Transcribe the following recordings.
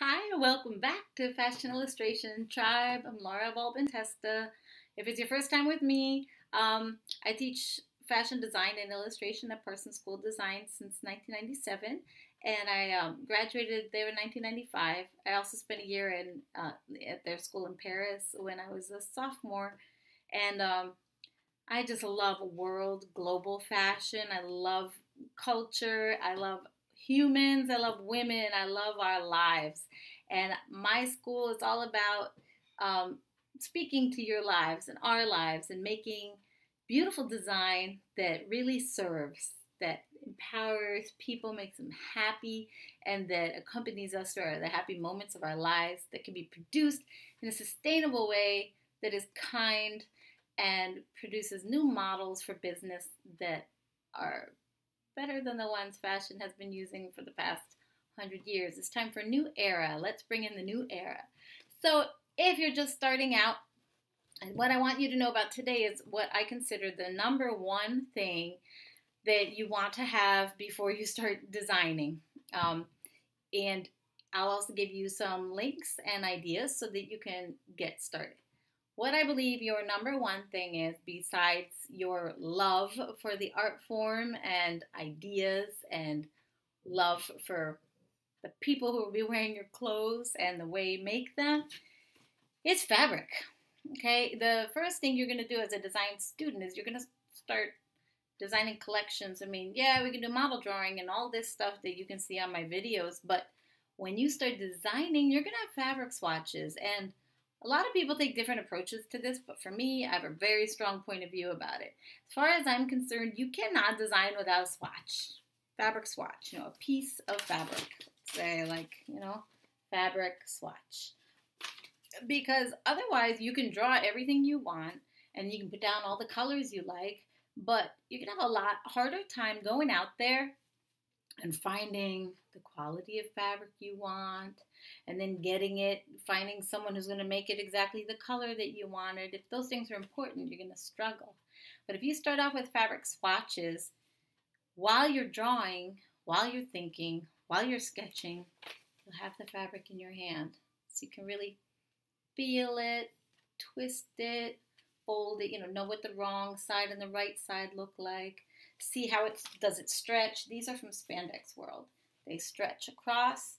Hi, welcome back to Fashion Illustration Tribe. I'm Laura Testa. If it's your first time with me, I teach fashion design and illustration at Parsons School of Design since 1997, and I graduated there in 1995. I also spent a year at their school in Paris when I was a sophomore, and I just love world, global fashion. I love culture. I love humans. I love women. I love our lives. And my school is all about speaking to your lives and our lives and making beautiful design that really serves, that empowers people, makes them happy, and that accompanies us through the happy moments of our lives, that can be produced in a sustainable way that is kind and produces new models for business that are better than the ones fashion has been using for the past 100 years. It's time for a new era. Let's bring in the new era. So if you're just starting out, what I want you to know about today is what I consider the number one thing that you want to have before you start designing. And I'll also give you some links and ideas so that you can get started. What I believe your number one thing is, besides your love for the art form and ideas and love for the people who will be wearing your clothes and the way you make them, is fabric. Okay, the first thing you're going to do as a design student is you're going to start designing collections. I mean, yeah, we can do model drawing and all this stuff that you can see on my videos, but when you start designing, you're going to have fabric swatches. And a lot of people take different approaches to this, but for me, I have a very strong point of view about it. As far as I'm concerned, you cannot design without a swatch. Fabric swatch, a piece of fabric. Say fabric swatch. Because otherwise, you can draw everything you want, and you can put down all the colors you like, but you can have a lot harder time going out there and finding the quality of fabric you want, and then getting it, finding someone who's going to make it exactly the color that you wanted. If those things are important, you're going to struggle. But if you start off with fabric swatches, while you're drawing, while you're thinking, while you're sketching, you'll have the fabric in your hand. So you can really feel it, twist it, fold it, know what the wrong side and the right side look like. See how does it stretch. These are from Spandex World. They stretch across,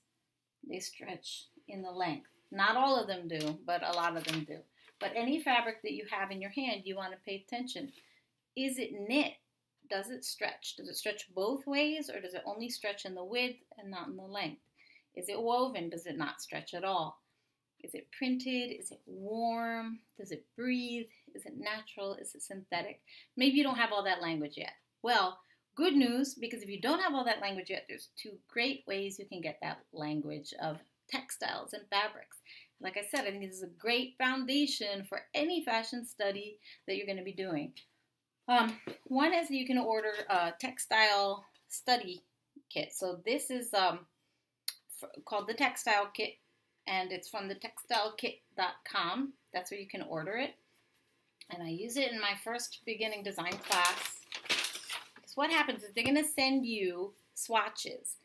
they stretch in the length. Not all of them do, but a lot of them do. But any fabric that you have in your hand, you want to pay attention. Is it knit? Does it stretch? Does it stretch both ways, or does it only stretch in the width and not in the length? Is it woven? Does it not stretch at all? Is it printed? Is it warm? Does it breathe? Is it natural? Is it synthetic? Maybe you don't have all that language yet. Well, good news, because if you don't have all that language yet, there's two great ways you can get that language of textiles and fabrics. Like I said, I think this is a great foundation for any fashion study that you're going to be doing. One is you can order a Textile Study Kit. So this is called the Textile Kit, and it's from the textilekit.com. That's where you can order it. And I use it in my first beginning design class. Because what happens is they're going to send you swatches,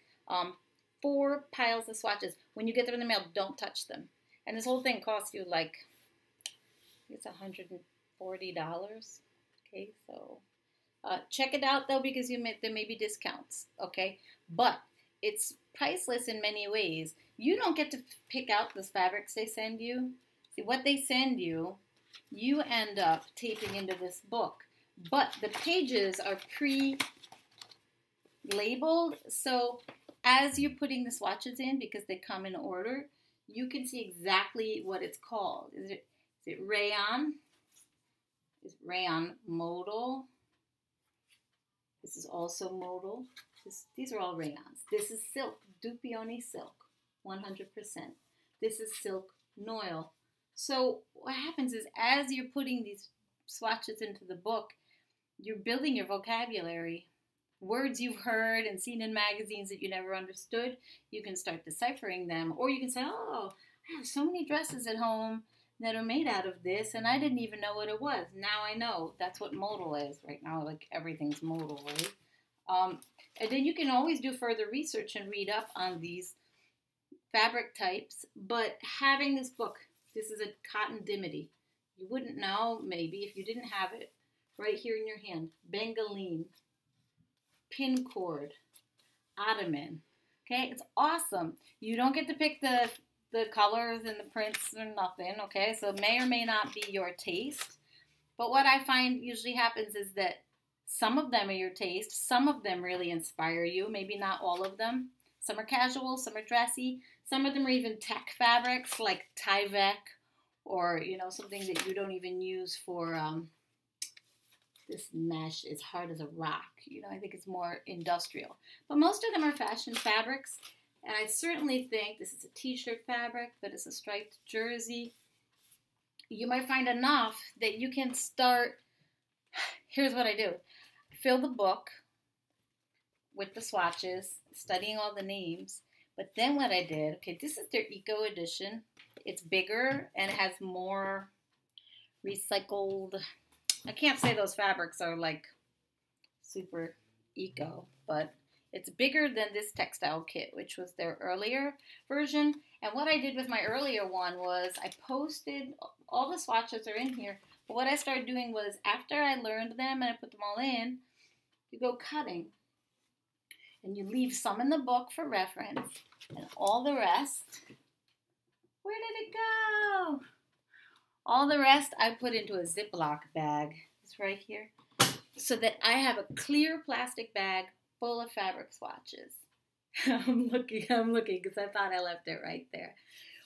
4 piles of swatches. When you get them in the mail, don't touch them. And this whole thing costs you it's $140. Okay, so check it out though, because there may be discounts. Okay, but it's priceless in many ways. You don't get to pick out the fabrics they send you. See, what they send you, you end up taping into this book. But the pages are pre-labeled, so as you're putting the swatches in, because they come in order, you can see exactly what it's called. Is it rayon? Is it rayon modal? This is also modal. These are all rayons. This is silk, Dupioni silk, 100%. This is silk noil. So what happens is, as you're putting these swatches into the book, you're building your vocabulary. Words you've heard and seen in magazines that you never understood, you can start deciphering them. Or you can say, oh, I have so many dresses at home that are made out of this, and I didn't even know what it was. Now I know. That's what modal is right now. Like, everything's modal, right? And then you can always do further research and read up on these fabric types, but having this book, this is a cotton dimity. You wouldn't know, maybe, if you didn't have it right here in your hand. Bengaline, pin cord, ottoman. Okay, it's awesome. You don't get to pick the colors and the prints or nothing, okay? So it may or may not be your taste. But what I find usually happens is that some of them are your taste. Some of them really inspire you. Maybe not all of them. Some are casual, some are dressy. Some of them are even tech fabrics like Tyvek, or, you know, something that you don't even use for this mesh is hard as a rock. You know, I think it's more industrial. But most of them are fashion fabrics. And I certainly think this is a t-shirt fabric, but it's a striped jersey. You might find enough that you can start. Here's what I do. Fill the book with the swatches, studying all the names. But then what I did, okay, this is their Eco Edition. It's bigger and it has more recycled. I can't say those fabrics are like super eco, but it's bigger than this Textile Kit, which was their earlier version. And what I did with my earlier one was I posted, all the swatches are in here, but what I started doing was after I learned them and I put them all in, you go cutting. And you leave some in the book for reference, and all the rest, where did it go? All the rest I put into a Ziploc bag. It's right here. So that I have a clear plastic bag full of fabric swatches. I'm looking because I thought I left it right there.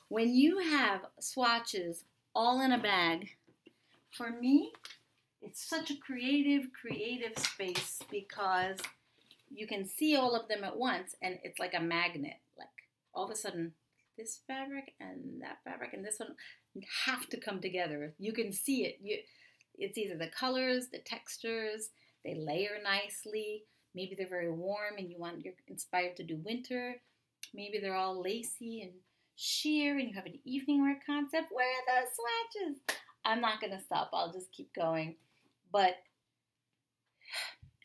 When you have swatches all in a bag, for me, it's such a creative space because you can see all of them at once, and it's like a magnet. Like all of a sudden, this fabric and that fabric and this one have to come together. You can see it. It's either the colors, the textures, they layer nicely. Maybe they're very warm and you're inspired to do winter. Maybe they're all lacy and sheer and you have an evening wear concept. Where are those swatches? I'm not going to stop. I'll just keep going. But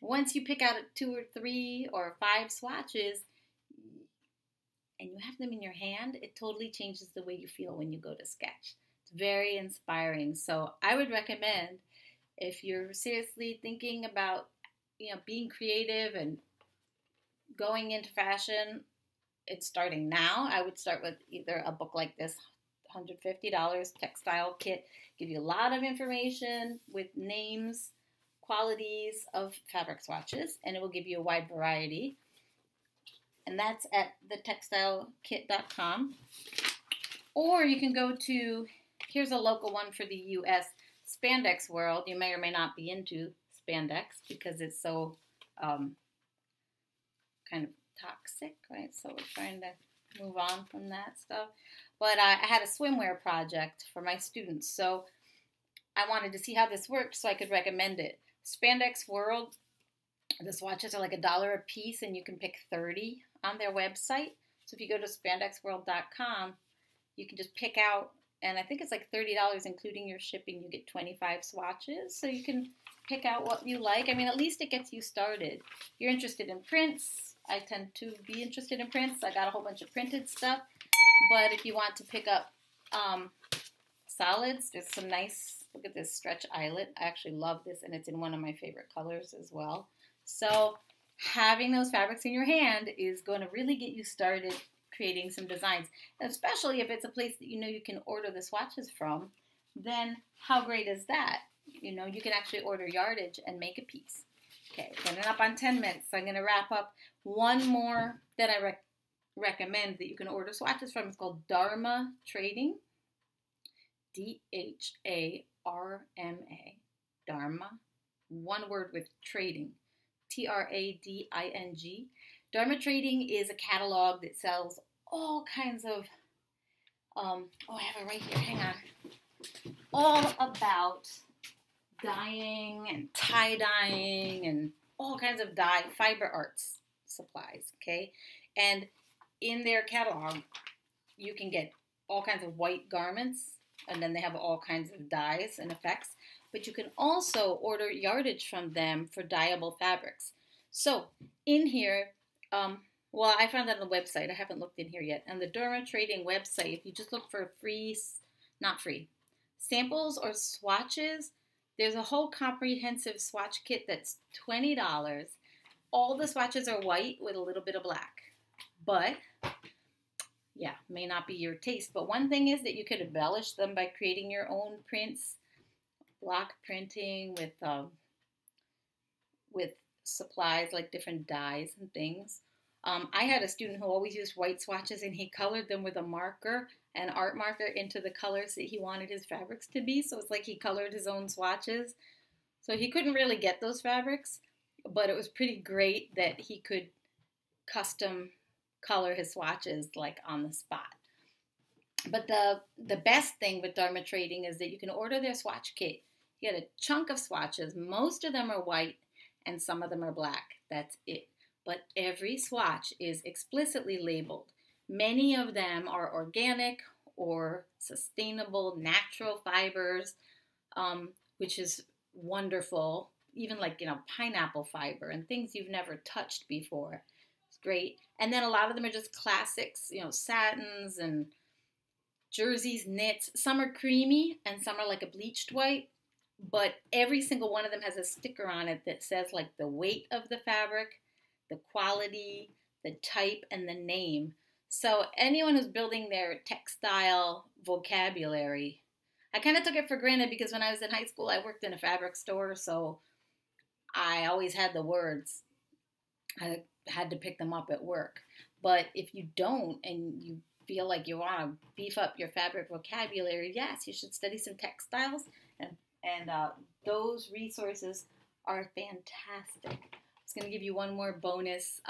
once you pick out 2 or 3 or 5 swatches and you have them in your hand, it totally changes the way you feel when you go to sketch. It's very inspiring. So I would recommend, if you're seriously thinking about, you know, being creative and going into fashion, it's starting now. I would start with either a book like this, $150 Textile Kit, give you a lot of information with names, qualities of fabric swatches, and it will give you a wide variety. And that's at thetextilekit.com. Or you can go to, here's a local one for the US, Spandex World. You may or may not be into spandex because it's so kind of toxic, right? So we're trying to move on from that stuff. But I had a swimwear project for my students, so I wanted to see how this worked so I could recommend it. Spandex World, the swatches are like $1 a piece, and you can pick 30 on their website. So if you go to spandexworld.com, you can just pick out, and I think it's like $30 including your shipping. You get 25 swatches, so you can pick out what you like. I mean, at least it gets you started. If you're interested in prints, I tend to be interested in prints. I got a whole bunch of printed stuff. But if you want to pick up solids, there's some nice, look at this stretch eyelet. I actually love this, and it's in one of my favorite colors as well. So having those fabrics in your hand is going to really get you started creating some designs. And especially if it's a place that you know you can order the swatches from, then how great is that? You know, you can actually order yardage and make a piece. Okay, getting up on 10 minutes, so I'm going to wrap up. One more that I recommend that you can order swatches from. It's called Dharma Trading. D-H-A-R-M-A. Dharma. One word with trading. T-R-A-D-I-N-G. Dharma Trading is a catalog that sells all kinds of, I have it right here, hang on. All about dyeing and tie-dyeing and all kinds of dye, fiber arts supplies, okay? And in their catalog, you can get all kinds of white garments, and then they have all kinds of dyes and effects. But you can also order yardage from them for dyeable fabrics. So in here, Well, I found that on the website. I haven't looked in here yet. On the Dharma Trading website, if you just look for free, not free, samples or swatches, there's a whole comprehensive swatch kit that's $20. All the swatches are white with a little bit of black. But, yeah, may not be your taste. But one thing is that you could embellish them by creating your own prints, block printing with supplies like different dyes and things. I had a student who always used white swatches, and he colored them with a marker, an art marker, into the colors that he wanted his fabrics to be. So it's like he colored his own swatches. So he couldn't really get those fabrics, but it was pretty great that he could custom color his swatches like on the spot. But the best thing with Dharma Trading is that you can order their swatch kit. You get a chunk of swatches. Most of them are white and some of them are black. That's it. But every swatch is explicitly labeled. Many of them are organic or sustainable, natural fibers, which is wonderful. Even like, pineapple fiber and things you've never touched before. It's great. And then a lot of them are just classics, satins and jerseys, knits. Some are creamy and some are like a bleached white. But every single one of them has a sticker on it that says like the weight of the fabric, the quality, the type, and the name. So anyone who's building their textile vocabulary, I kind of took it for granted because when I was in high school, I worked in a fabric store, so I always had the words. I had to pick them up at work. But if you don't and you feel like you want to beef up your fabric vocabulary, yes, you should study some textiles, and those resources are fantastic. I was going to give you one more bonus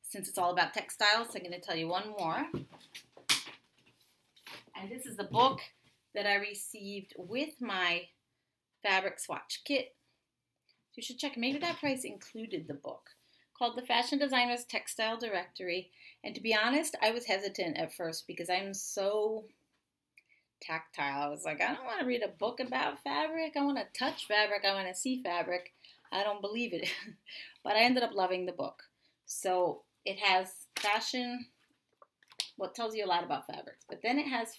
since it's all about textiles. So I'm going to tell you one more. And this is the book that I received with my fabric swatch kit. You should check. Maybe that price included the book, called The Fashion Designer's Textile Directory. And to be honest, I was hesitant at first because I'm so tactile. I was like, I don't want to read a book about fabric. I want to touch fabric. I want to see fabric. I don't believe it. But I ended up loving the book. So it has fashion, well, it tells you a lot about fabrics. But then it has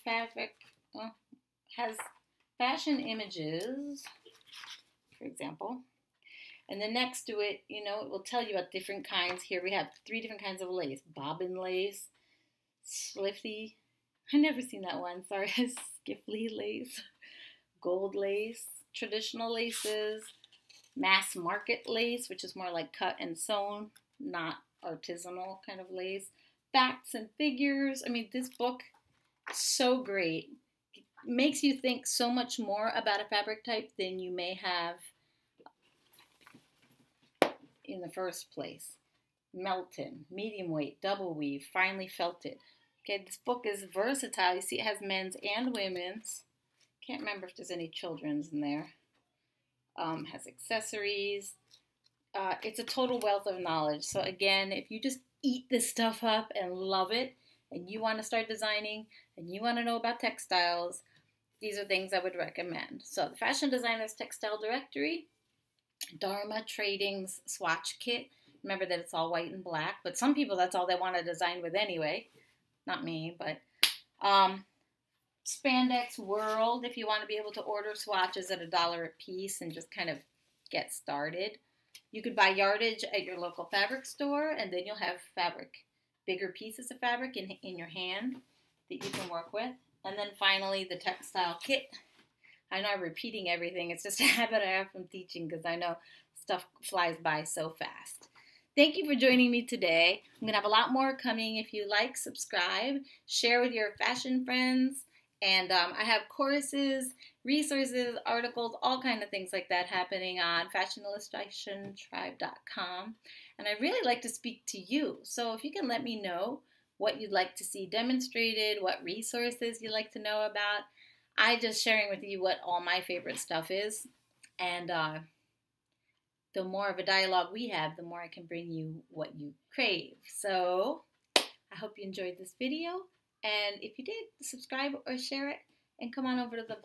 fashion images, for example. And then next to it, it will tell you about different kinds. Here we have 3 different kinds of lace. Bobbin lace, sliffy. I never seen that one. Sorry. Skiffly lace, gold lace, traditional laces, mass market lace, which is more like cut and sewn, not artisanal kind of lace. Facts and figures. I mean, this book is so great. It makes you think so much more about a fabric type than you may have in the first place. Melton, medium weight, double weave, finely felted. Okay, this book is versatile. You see it has men's and women's. Can't remember if there's any children's in there. Has accessories. It's a total wealth of knowledge. So again, if you just eat this stuff up and love it, and you want to start designing, and you want to know about textiles, these are things I would recommend. So the Fashion Designer's Textile Directory, Dharma Trading's Swatch Kit. Remember that it's all white and black, but some people, that's all they want to design with anyway. Not me, but Spandex World, if you want to be able to order swatches at $1 a piece and just kind of get started. You could buy yardage at your local fabric store, and then you'll have fabric, bigger pieces of fabric in your hand that you can work with. And then finally, the Textile Kit. I know I'm repeating everything. It's just a habit I have from teaching because I know stuff flies by so fast. Thank you for joining me today. I'm going to have a lot more coming. If you like, subscribe, share with your fashion friends. And I have courses, resources, articles, all kind of things like that happening on fashionillustrationtribe.com. And I really like to speak to you. So if you can let me know what you'd like to see demonstrated, what resources you'd like to know about. I just sharing with you what all my favorite stuff is. And the more of a dialogue we have, the more I can bring you what you crave. So I hope you enjoyed this video. And if you did, subscribe or share it and come on over to the blog.